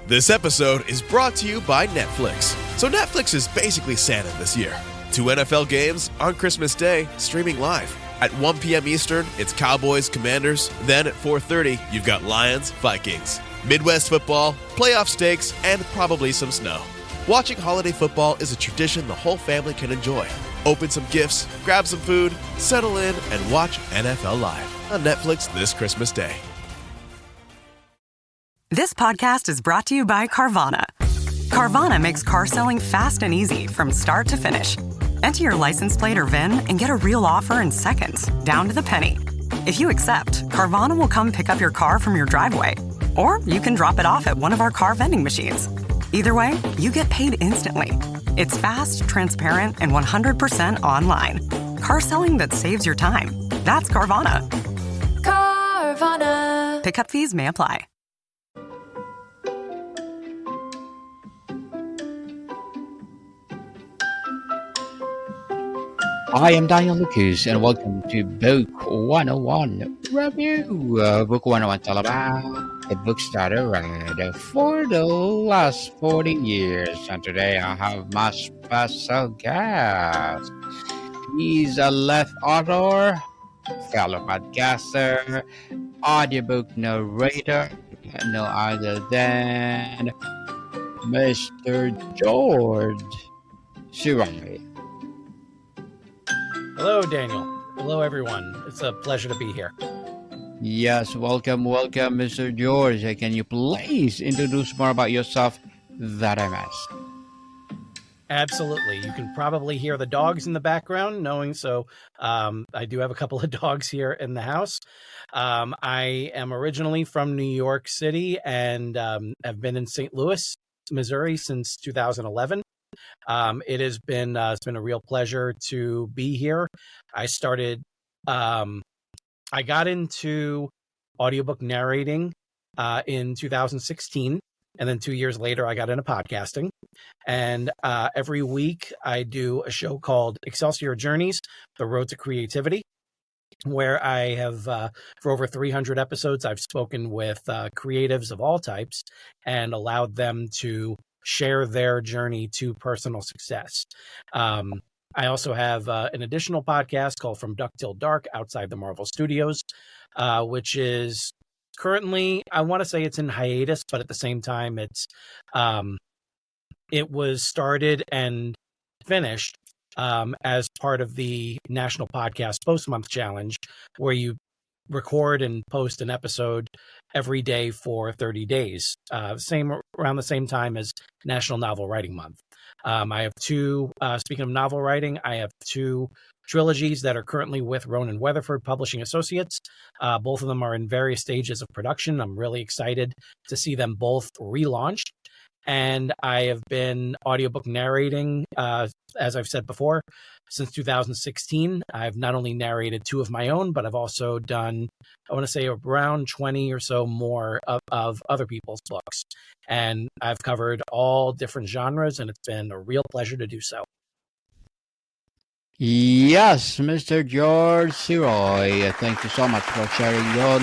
This episode is brought to you by Netflix. So Netflix is basically Santa this year. 2 NFL games on Christmas Day, streaming live. At 1 p.m. Eastern, it's Cowboys, Commanders. Then at 4:30, you've got Lions, Vikings. Midwest football, playoff stakes, and probably some snow. Watching holiday football is a tradition the whole family can enjoy. Open some gifts, grab some food, settle in, and watch NFL Live on Netflix this Christmas Day. This podcast is brought to you by Carvana. Carvana makes car selling fast and easy from start to finish. Enter your license plate or VIN and get a real offer in seconds, down to the penny. If you accept, Carvana will come pick up your car from your driveway. Or you can drop it off at one of our car vending machines. Either way, you get paid instantly. It's fast, transparent, and 100% online. Car selling that saves your time. That's Carvana. Carvana. Pickup fees may apply. I am Daniel Lucas, and welcome to Book 101 Review. Book 101 is all about the books that I read for the last 40 years. And today I have my special guest. He's a left author, fellow podcaster, audiobook narrator, no other than Mr. George Sirois. Hello, Daniel. Hello, everyone. It's a pleasure to be here. Yes, welcome, Mr. George. Can you please introduce more about yourself that I missed? Absolutely. You can probably hear the dogs in the background, knowing so. I do have a couple of dogs here in the house. I am originally from New York City and have been in St. Louis, Missouri since 2011. It has been it's been a real pleasure to be here. I got into audiobook narrating in 2016, and then 2 years later I got into podcasting. And every week I do a show called Excelsior Journeys: The Road to Creativity, where I have for over 300 episodes I've spoken with creatives of all types and allowed them to share their journey to personal success. I also have an additional podcast called From Duck Till Dark outside the Marvel Studios, which is currently, I want to say it's in hiatus, but at the same time, it was started and finished as part of the National Podcast Post-Month Challenge, where you record and post an episode every day for 30 days, around the same time as National Novel Writing Month. I have speaking of novel writing, I have 2 trilogies that are currently with Ronan Weatherford Publishing Associates. Both of them are in various stages of production. I'm really excited to see them both relaunched. And I have been audiobook narrating, as I've said before, since 2016. I've not only narrated 2 of my own, but I've also done, I want to say, around 20 or so more of other people's books. And I've covered all different genres, and it's been a real pleasure to do so. Yes, Mr. George Sirois, thank you so much for sharing your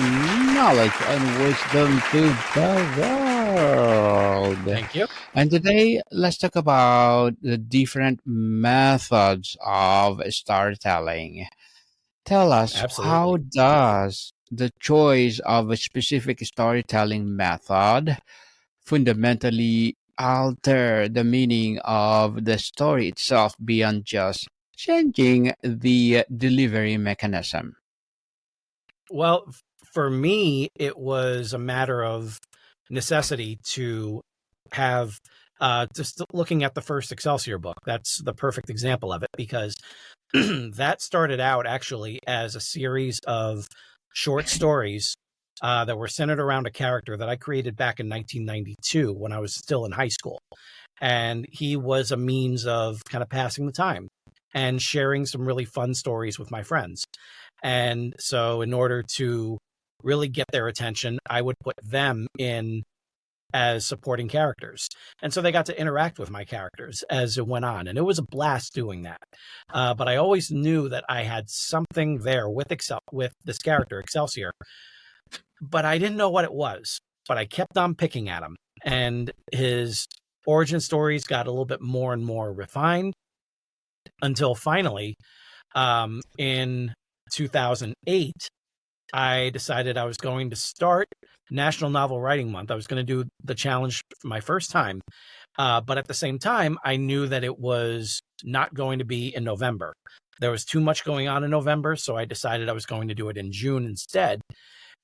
knowledge and wisdom to the world. Thank you. And today, let's talk about the different methods of storytelling. Tell us, Absolutely. how does the choice of a specific storytelling method fundamentally alter the meaning of the story itself beyond just changing the delivery mechanism? Well, for me, it was a matter of necessity to have just looking at the first Excelsior book. That's the perfect example of it, because that started out actually as a series of short stories that were centered around a character that I created back in 1992 when I was still in high school. And he was a means of kind of passing the time and sharing some really fun stories with my friends. And so in order to really get their attention, I would put them in as supporting characters. And so they got to interact with my characters as it went on. And it was a blast doing that. But I always knew that I had something there with this character, Excelsior, but I didn't know what it was. But I kept on picking at him. and his origin stories got a little bit more and more refined until finally, in 2008, I decided I was going to start National Novel Writing Month. I was going to do the challenge for my first time. But at the same time, I knew that it was not going to be in November. There was too much going on in November, so I decided I was going to do it in June instead.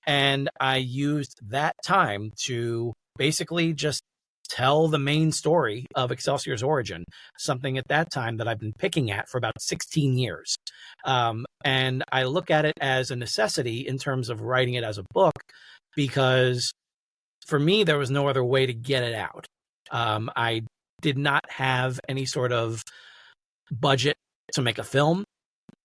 And I used that time to basically just tell the main story of Excelsior's origin, something at that time that I've been picking at for about 16 years. And I look at it as a necessity in terms of writing it as a book, because for me, there was no other way to get it out. I did not have any sort of budget to make a film.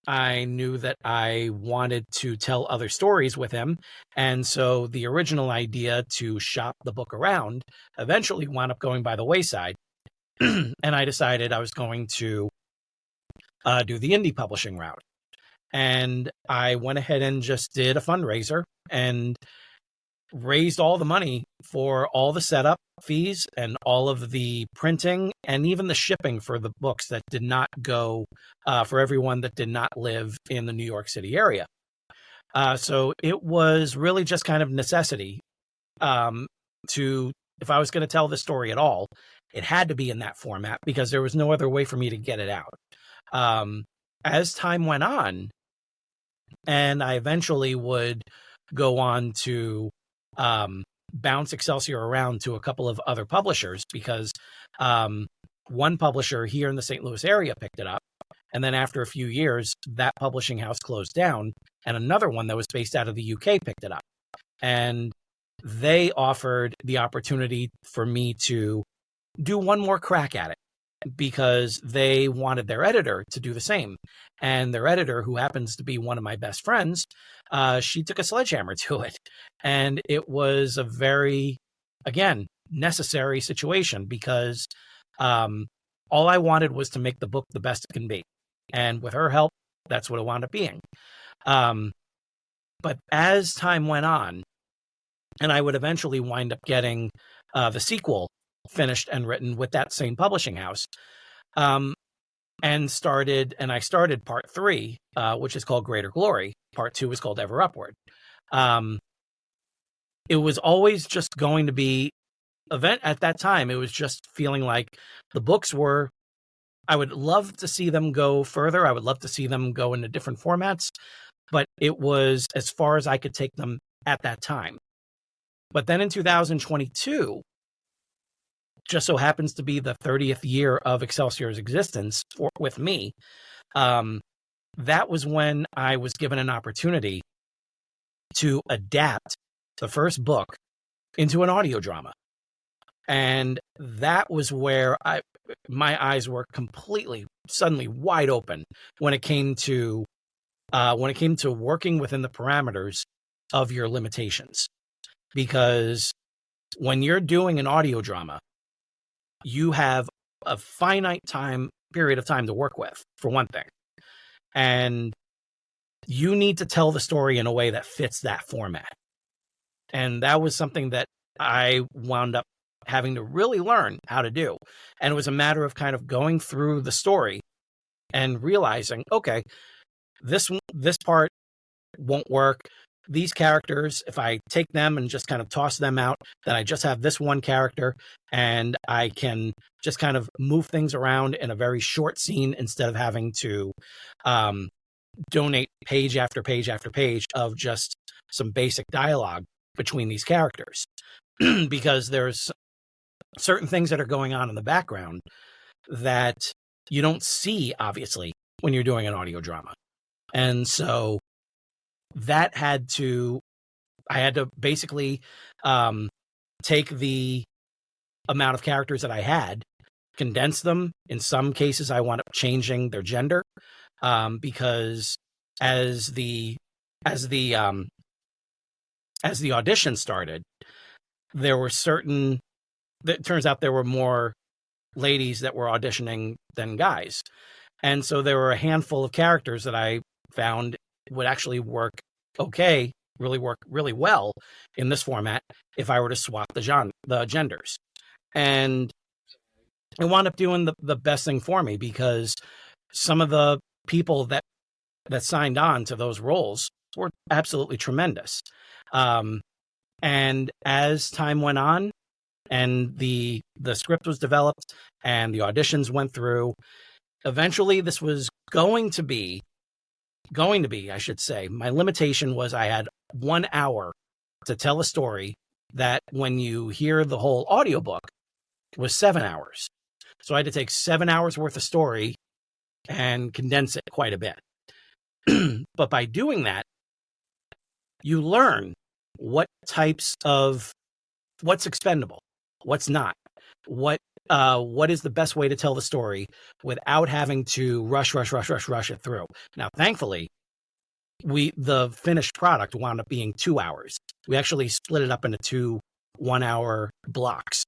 I knew that I wanted to tell other stories with him. And so the original idea to shop the book around eventually wound up going by the wayside. And I decided I was going to do the indie publishing route. And I went ahead and just did a fundraiser and raised all the money for all the setup fees and all of the printing and even the shipping for the books that did not go for everyone that did not live in the New York City area. So it was really just kind of necessity if I was going to tell the story at all, it had to be in that format because there was no other way for me to get it out. As time went on, and I eventually would go on to bounce Excelsior around to a couple of other publishers because one publisher here in the St. Louis area picked it up. And then after a few years, that publishing house closed down and another one that was based out of the UK picked it up. And they offered the opportunity for me to do one more crack at it because they wanted their editor to do the same. And their editor, who happens to be one of my best friends, she took a sledgehammer to it. And it was a very, again, necessary situation because all I wanted was to make the book the best it can be. And with her help, that's what it wound up being. But as time went on, and I would eventually wind up getting the sequel finished and written with that same publishing house, and I started part 3, which is called Greater Glory. Part 2 is called Ever Upward. It was always just going to be at that time. It was just feeling like the books were, I would love to see them go further. I would love to see them go into different formats, but it was as far as I could take them at that time. But then in 2022, just so happens to be the 30th year of Excelsior's existence with me, that was when I was given an opportunity to adapt the first book into an audio drama. And that was where my eyes were suddenly wide open when it came to working within the parameters of your limitations. Because when you're doing an audio drama, you have a finite period of time to work with, for one thing. And you need to tell the story in a way that fits that format. And that was something that I wound up having to really learn how to do. And it was a matter of kind of going through the story and realizing, okay, this part won't work. These characters, if I take them and just kind of toss them out, then I just have this one character and I can just kind of move things around in a very short scene instead of having to donate page after page after page of just some basic dialogue between these characters. Because there's certain things that are going on in the background that you don't see, obviously, when you're doing an audio drama. And so I had to basically take the amount of characters that I had, condense them. In some cases, I wound up changing their gender because as the audition started, it turns out there were more ladies that were auditioning than guys. And so there were a handful of characters that I found would actually work really well in this format if I were to swap the genders. And it wound up doing the best thing for me, because some of the people that signed on to those roles were absolutely tremendous. And as time went on and the script was developed and the auditions went through, eventually this was going to be, I should say, my limitation was I had 1 hour to tell a story that, when you hear the whole audiobook, was 7 hours. So I had to take 7 hours worth of story and condense it quite a bit. But by doing that, you learn what's expendable, what's not, what is the best way to tell the story without having to rush it through. Now, thankfully, the finished product wound up being 2 hours. We actually split it up into 2 1-hour blocks.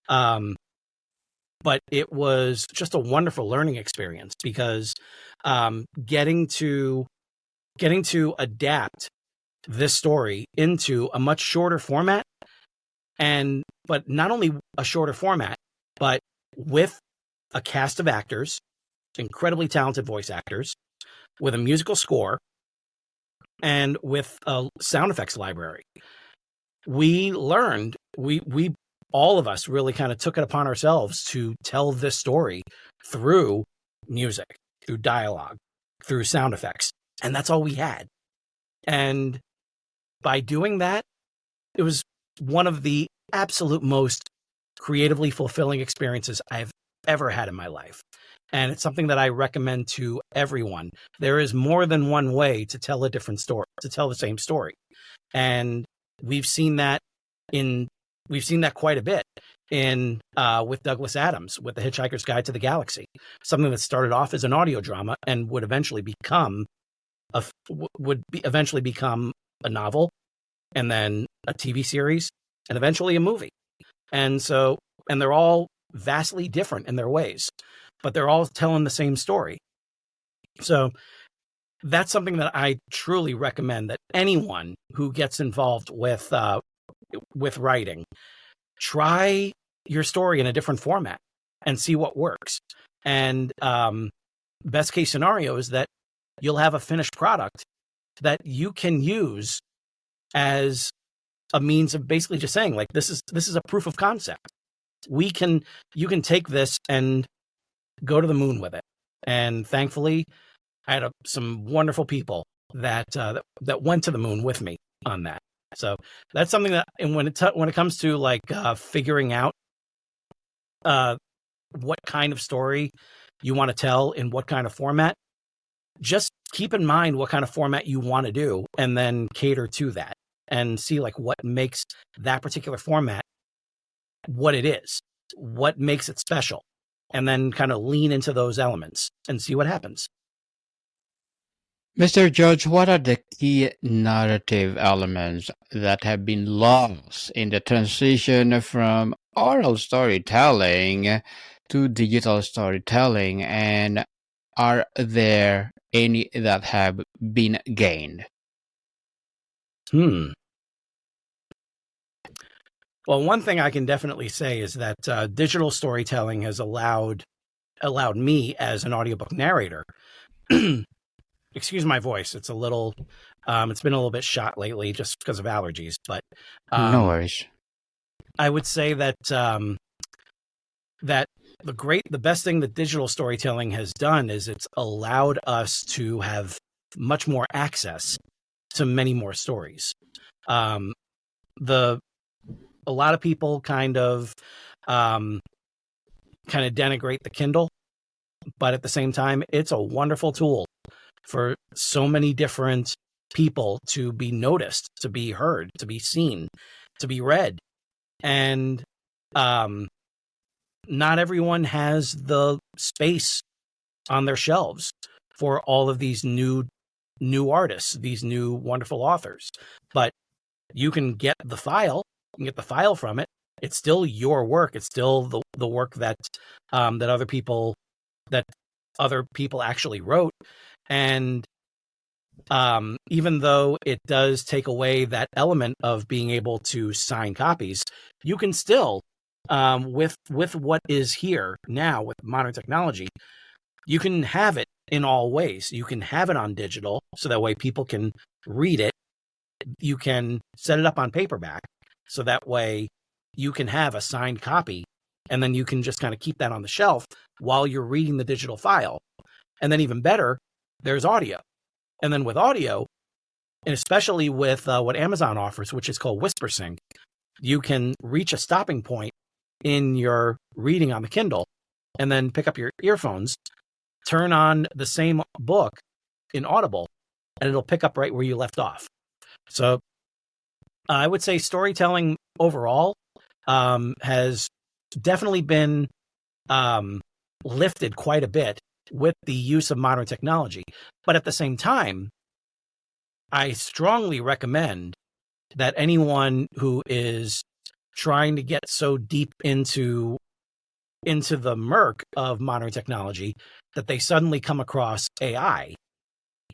But it was just a wonderful learning experience, because getting to adapt this story into a much shorter format, but not only a shorter format, but with a cast of actors, incredibly talented voice actors, with a musical score, and with a sound effects library. We learned, we all of us really kind of took it upon ourselves to tell this story through music, through dialogue, through sound effects. And that's all we had. And by doing that, it was one of the absolute most creatively fulfilling experiences I've ever had in my life. And it's something that I recommend to everyone. There is more than one way to tell a different story, to tell the same story. And we've seen that quite a bit in with Douglas Adams, with The Hitchhiker's Guide to the Galaxy, something that started off as an audio drama and would eventually become a novel, and then a TV series, and eventually a movie. And they're all vastly different in their ways, but they're all telling the same story. So that's something that I truly recommend, that anyone who gets involved with writing, try your story in a different format and see what works. And best case scenario is that you'll have a finished product that you can use as a means of basically just saying, like, this is a proof of concept. You can take this and go to the moon with it. And thankfully, I had some wonderful people that went to the moon with me on that. So that's something that, and when it comes to like figuring out what kind of story you want to tell in what kind of format, just keep in mind what kind of format you want to do, and then cater to that and see like what makes that particular format what it is, what makes it special, and then kind of lean into those elements and see what happens. Mr. George, what are the key narrative elements that have been lost in the transition from oral storytelling to digital storytelling, and are there any that have been gained? Well, one thing I can definitely say is that digital storytelling has allowed me as an audiobook narrator. Excuse my voice. It's a little, it's been a little bit shot lately just because of allergies, but No worries. I would say that that the best thing that digital storytelling has done is it's allowed us to have much more access to many more stories. A lot of people kind of denigrate the Kindle, but at the same time, it's a wonderful tool for so many different people to be noticed, to be heard, to be seen, to be read. And not everyone has the space on their shelves for all of these new artists, these new wonderful authors. But you can get the file, from it. It's still your work. It's still the work that other people actually wrote. And even though it does take away that element of being able to sign copies, you can still with what is here now with modern technology, you can have it in all ways. You can have it on digital, so that way people can read it. You can set it up on paperback, so that way you can have a signed copy, and then you can just kind of keep that on the shelf while you're reading the digital file. And then even better, there's audio. And then with audio, and especially with what Amazon offers, which is called WhisperSync, you can reach a stopping point in your reading on the Kindle and then pick up your earphones, turn on the same book in Audible, and it'll pick up right where you left off. So I would say storytelling overall has definitely been lifted quite a bit with the use of modern technology. But at the same time, I strongly recommend that anyone who is trying to get so deep into the murk of modern technology that they suddenly come across AI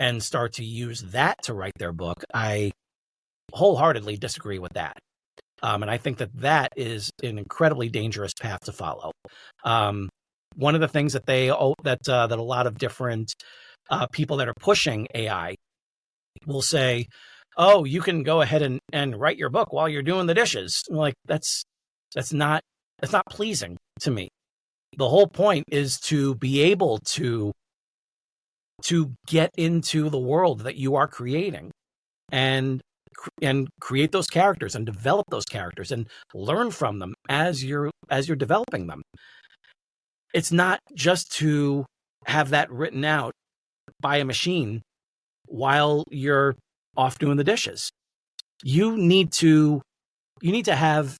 and start to use that to write their book, I wholeheartly disagree with that. And I think that is an incredibly dangerous path to follow. One of the things that that a lot of different people that are pushing AI will say, "Oh, you can go ahead and write your book while you're doing the dishes." Like that's not pleasing to me. The whole point is to be able to get into the world that you are creating and create those characters and develop those characters and learn from them as you're developing them. It's not just to have that written out by a machine while you're off doing the dishes. You need to have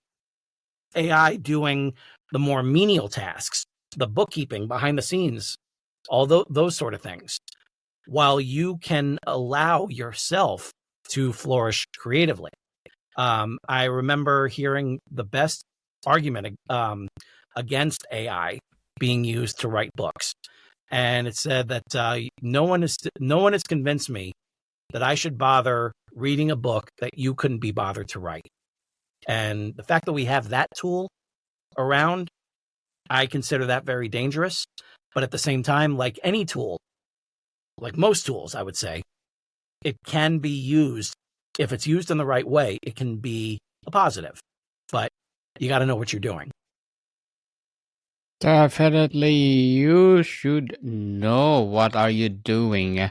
AI doing the more menial tasks, the bookkeeping behind the scenes, all those sort of things, while you can allow yourself to flourish creatively. I remember hearing the best argument against AI being used to write books, and it said that no one has convinced me that I should bother reading a book that you couldn't be bothered to write. And the fact that we have that tool around, I consider that very dangerous. But at the same time, like any tool, like most tools, I would say, it can be used. If it's used in the right way, it can be a positive. But you got to know what you're doing. Definitely, you should know what are you doing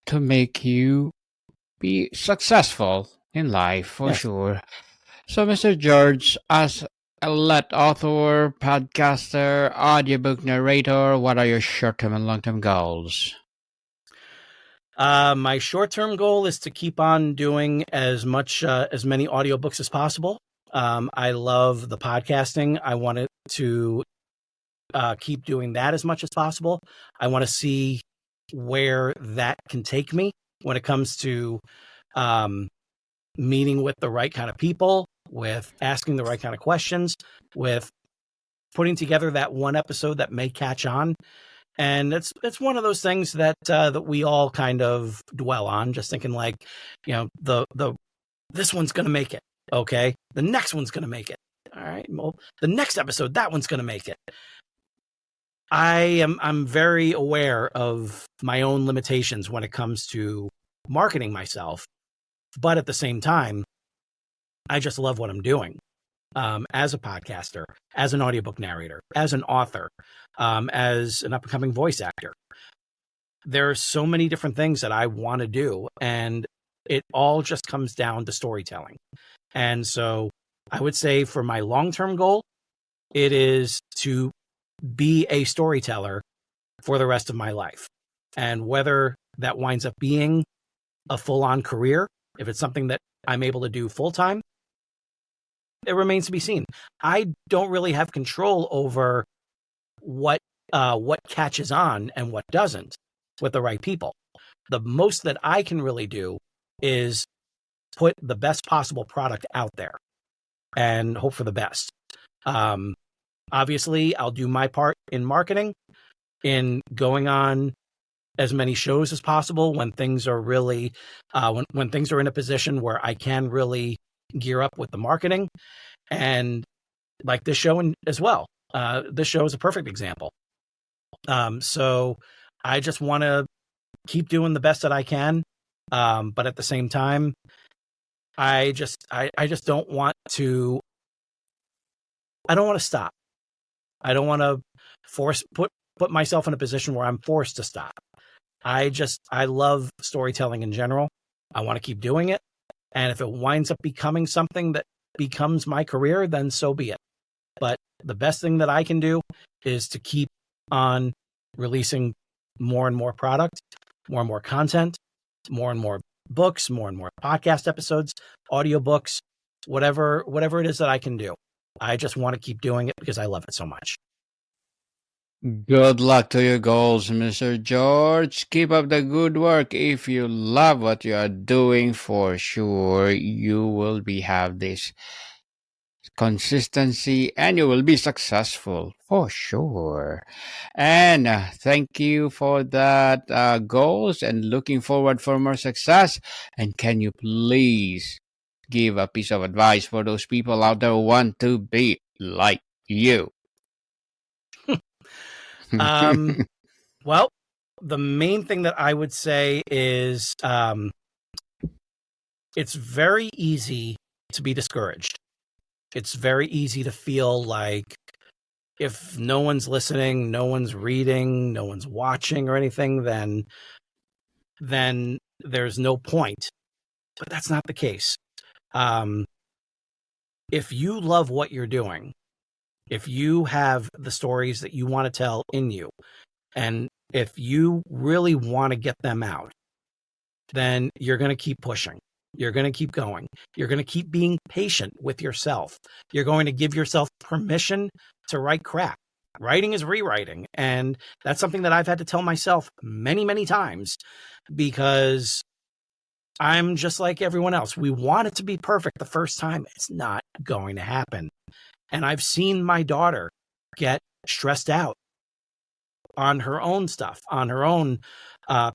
to make you be successful in life, for Yes. sure. So, Mr. George, as a let author, podcaster, audiobook narrator, what are your short-term and long-term goals? My short-term goal is to keep on doing as many audiobooks as possible. I love the podcasting. I want to keep doing that as much as possible. I want to see where that can take me when it comes to meeting with the right kind of people, with asking the right kind of questions, with putting together that one episode that may catch on. And it's one of those things that that we all kind of dwell on, just thinking like, this one's going to make it. Okay. The next one's going to make it. All right. Well, the next episode, that one's going to make it. I'm very aware of my own limitations when it comes to marketing myself. But at the same time, I just love what I'm doing. As a podcaster, as an audiobook narrator, as an author, as an up-and-coming voice actor. There are so many different things that I want to do, and it all just comes down to storytelling. And so I would say for my long-term goal, it is to be a storyteller for the rest of my life. And whether that winds up being a full-on career, if it's something that I'm able to do full-time, it remains to be seen. I don't really have control over what catches on and what doesn't with the right people. The most that I can really do is put the best possible product out there and hope for the best. Obviously, I'll do my part in marketing, in going on as many shows as possible when things are really when things are in a position where I can really gear up with the marketing. And like this show as well. This show is a perfect example. So I just want to keep doing the best that I can. But at the same time, I just don't want to. I don't want to stop. I don't want to put myself in a position where I'm forced to stop. I love storytelling in general. I want to keep doing it. And if it winds up becoming something that becomes my career, then so be it. But the best thing that I can do is to keep on releasing more and more product, more and more content, more and more books, more and more podcast episodes, audiobooks, whatever it is that I can do. I just want to keep doing it because I love it so much. Good luck to your goals, Mr. George. Keep up the good work. If you love what you are doing, for sure, you will have this consistency and you will be successful for sure. And thank you for that goals and looking forward for more success. And can you please give a piece of advice for those people out there who want to be like you? Well, the main thing that I would say is it's very easy to be discouraged. It's very easy to feel like if no one's listening, no one's reading, no one's watching or anything, then there's no point. But that's not the case. If you love what you're doing, if you have the stories that you want to tell in you, and if you really want to get them out, then you're going to keep pushing. You're going to keep going. You're going to keep being patient with yourself. You're going to give yourself permission to write crap. Writing is rewriting. And that's something that I've had to tell myself many, many times because I'm just like everyone else. We want it to be perfect the first time. It's not going to happen. And I've seen my daughter get stressed out on her own stuff, on her own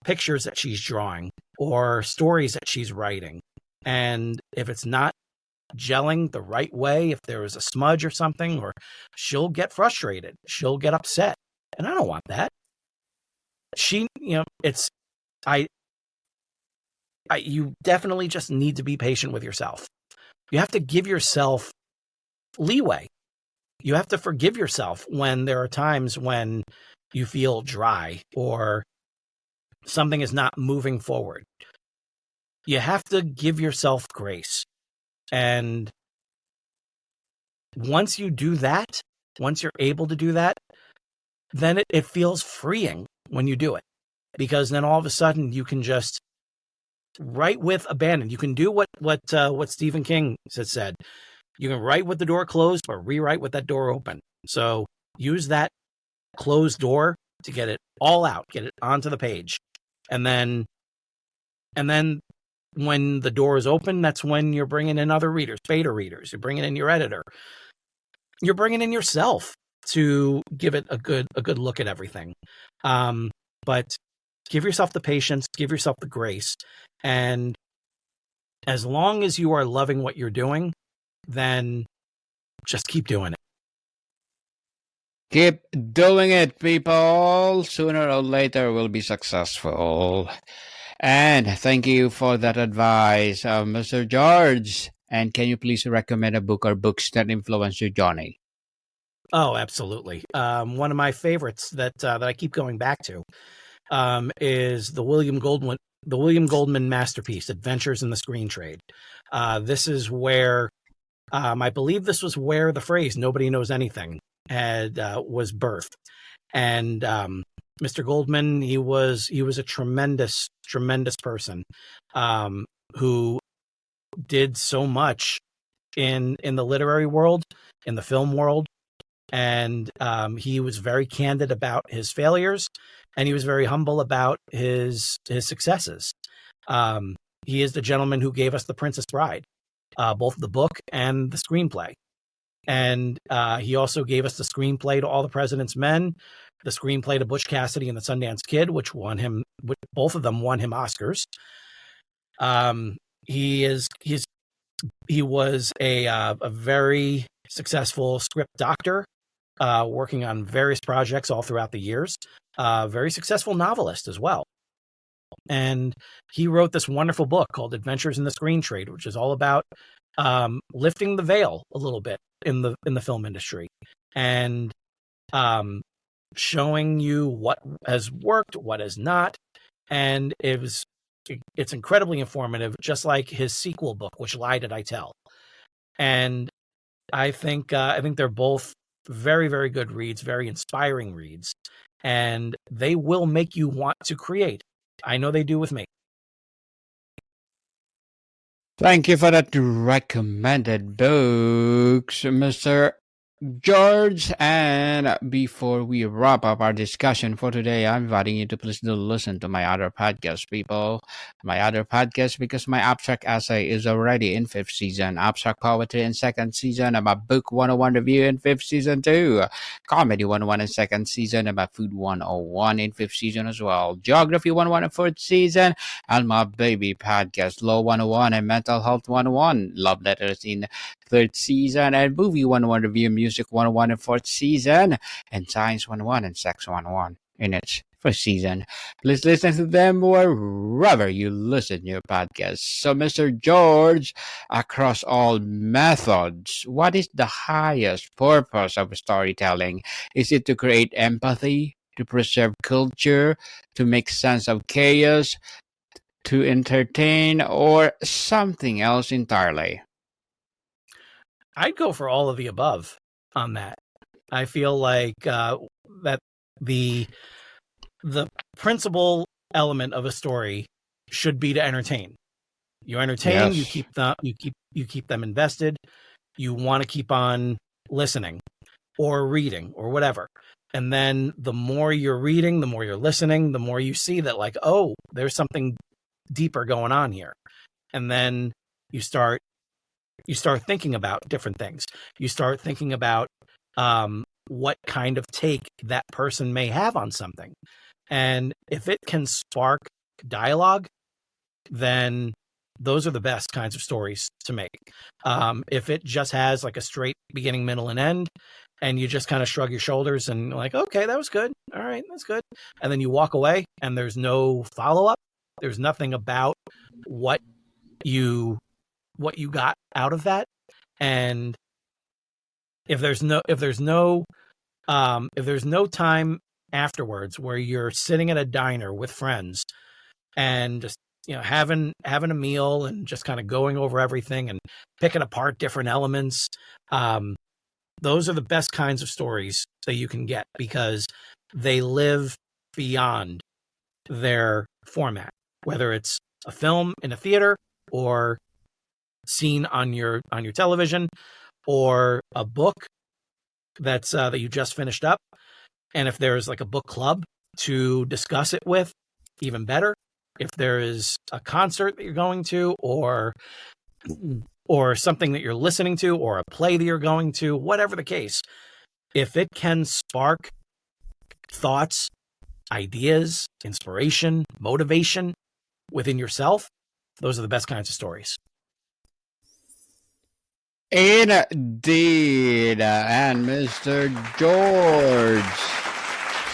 pictures that she's drawing or stories that she's writing. And if it's not gelling the right way, if there is a smudge or something, or she'll get frustrated, she'll get upset. And I don't want that. You definitely just need to be patient with yourself. You have to give yourself leeway. You have to forgive yourself when there are times when you feel dry or something is not moving forward. You have to give yourself grace. And once you do that, once you're able to do that, then it feels freeing when you do it. Because then all of a sudden you can just write with abandon. You can do what Stephen King has said. You can write with the door closed, but rewrite with that door open. So use that closed door to get it all out, get it onto the page. And then when the door is open, that's when you're bringing in other readers, beta readers. You're bringing in your editor. You're bringing in yourself to give it a good look at everything. But give yourself the patience, give yourself the grace. And as long as you are loving what you're doing, then just keep doing it. Keep doing it, people. Sooner or later, we'll be successful. And thank you for that advice, Mr. George. And can you please recommend a book or books that influenced you, Johnny? Oh, absolutely. One of my favorites that I keep going back to is the William Goldman masterpiece, Adventures in the Screen Trade. This is where I believe this was where the phrase "nobody knows anything" was birthed. And Mr. Goldman, he was a tremendous person who did so much in the literary world, in the film world. And he was very candid about his failures, and he was very humble about his successes. He is the gentleman who gave us The Princess Bride, both the book and the screenplay. And he also gave us the screenplay to All the President's Men, the screenplay to Butch Cassidy and the Sundance Kid, which both of them won him Oscars. He was a very successful script doctor, working on various projects all throughout the years. Very successful novelist as well. And he wrote this wonderful book called Adventures in the Screen Trade, which is all about lifting the veil a little bit in the film industry and showing you what has worked, what has not. And it's incredibly informative, just like his sequel book, Which Lie Did I Tell? And I think they're both very, very good reads, very inspiring reads, and they will make you want to create. I know they do with me. Thank you for that recommended books, Mr. George. And before we wrap up our discussion for today, I'm inviting you to please do listen to my other podcast, people. My other podcast, because my abstract essay is already in 5th season, abstract poetry in 2nd season, and my book 101 review in 5th season too, comedy 101 in 2nd season, and my food 101 in 5th season as well, geography 101 in 4th season, and my baby podcast, Law 101 and Mental Health 101, Love Letters in 3rd season, and movie 101 review, music 101 in 4th season, and science 101 and sex 101 in its 1st season. Please listen to them wherever you listen to your podcasts. So, Mr. George, across all methods, what is the highest purpose of storytelling? Is it to create empathy, to preserve culture, to make sense of chaos, to entertain, or something else entirely? I'd go for all of the above on that. I feel like that the principal element of a story should be to entertain. You entertain, you Yes. keep them invested. You want to keep on listening or reading or whatever. And then the more you're reading, the more you're listening, the more you see that, like, oh, there's something deeper going on here. And then you start thinking about different things. You start thinking about what kind of take that person may have on something. And if it can spark dialogue, then those are the best kinds of stories to make. If it just has like a straight beginning, middle, and end, and you just kind of shrug your shoulders and like, okay, that was good. All right, that's good. And then you walk away and there's no follow-up. There's nothing about what you got out of that. And if there's no time afterwards where you're sitting at a diner with friends and just, having a meal and just kind of going over everything and picking apart different elements, those are the best kinds of stories that you can get because they live beyond their format, whether it's a film in a theater or seen on your television, or a book that's that you just finished up. And if there's like a book club to discuss it with, even better. If there is a concert that you're going to, or something that you're listening to, or a play that you're going to, whatever the case, if it can spark thoughts, ideas, inspiration, motivation within yourself, those are the best kinds of stories. Indeed. And Mr. George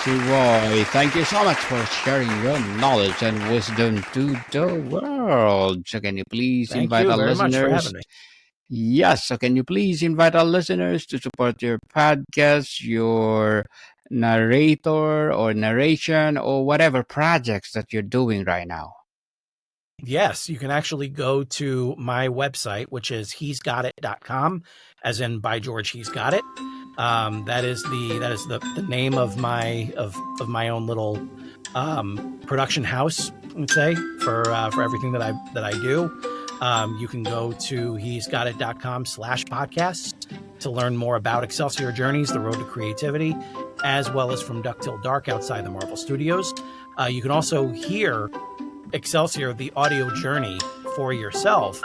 Sirois, thank you so much for sharing your knowledge and wisdom to the world. So can you please Thank invite you our very much for listeners? having me. Yes, so can you please invite our listeners to support your podcast, your narrator or narration, or whatever projects that you're doing right now? Yes, you can actually go to my website, which is he'sgotit.com, as in by George He's Got It. That is the name of my own little production house, I would say, for everything that I do. You can go to he'sgotit.com/podcasts to learn more about Excelsior Journeys, The Road to Creativity, as well as From Duck Till Dark outside the Marvel Studios. You can also hear Excelsior, the audio journey for yourself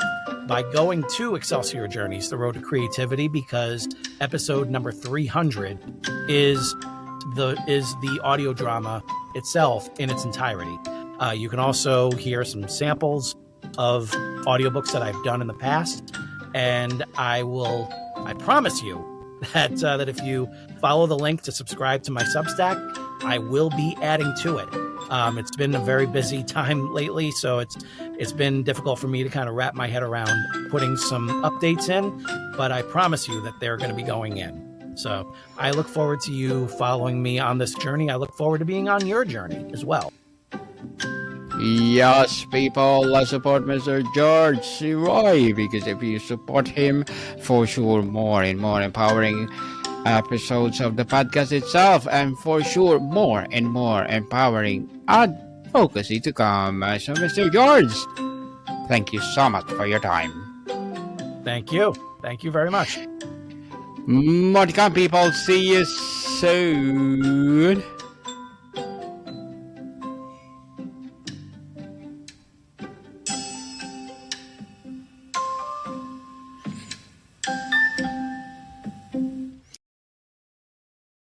by going to Excelsior Journeys, The Road to Creativity, because episode number 300 is the audio drama itself in its entirety. You can also hear some samples of audiobooks that I've done in the past, and I will I promise you that if you follow the link to subscribe to my Substack, I will be adding to it. It's been a very busy time lately, so it's been difficult for me to kind of wrap my head around putting some updates in, but I promise you that they're going to be going in. So I look forward to you following me on this journey. I look forward to being on your journey as well. Yes, people, let's support Mr. George Sirois, because if you support him, for sure, more and more empowering episodes of the podcast itself, and for sure, more and more empowering advocacy to come. So, Mr. George, thank you so much for your time. Thank you. Thank you very much. More to come, people. See you soon.